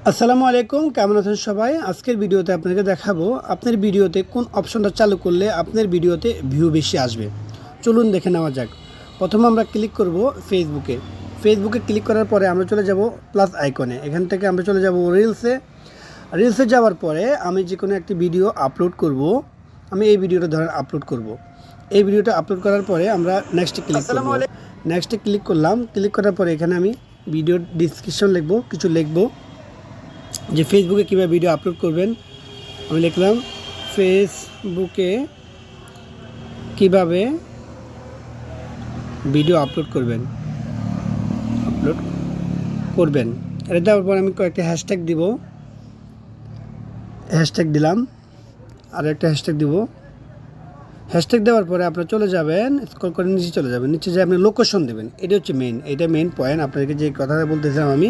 আসসালামু আলাইকুম, কেমন আছেন সবাই? আজকের ভিডিওতে আপনাকে দেখাবো আপনার ভিডিওতে কোন অপশনটা চালু করলে আপনার ভিডিওতে ভিউ বেশি আসবে। চলুন দেখে নেওয়া যাক। প্রথমে আমরা ক্লিক করব ফেসবুকে ক্লিক করার পরে আমরা চলে যাব প্লাস আইকনে। এখান থেকে আমরা চলে যাব রিলসে যাওয়ার পরে আমি যে কোনো একটি ভিডিও আপলোড করব। আমি এই ভিডিওটা ধরেন আপলোড করব। এই ভিডিওটা আপলোড করার পরে আমরা নেক্সটে ক্লিক করব। নেক্সটে ক্লিক করলাম। ক্লিক করার পরে এখানে আমি ভিডিওর ডিসক্রিপশন কিছু লিখব যে ফেসবুকে কীভাবে ভিডিও আপলোড করবেন। আমি লিখলাম ফেসবুকে কিভাবে ভিডিও আপলোড করবেন এটা দেওয়ার পর আমি কয়েকটা হ্যাশট্যাগ দিব। হ্যাশট্যাগ দিলাম, আর একটা হ্যাশট্যাগ দিব। হ্যাশট্যাগ দেওয়ার পরে আপনারা চলে যাবেন, স্ক্রল করে নিচে চলে যাবেন। নিচে যে আপনি লোকেশন দেবেন, এটা হচ্ছে এটা মেইন পয়েন্ট। আপনাদেরকে যে কথাটা বলতেছিলাম আমি,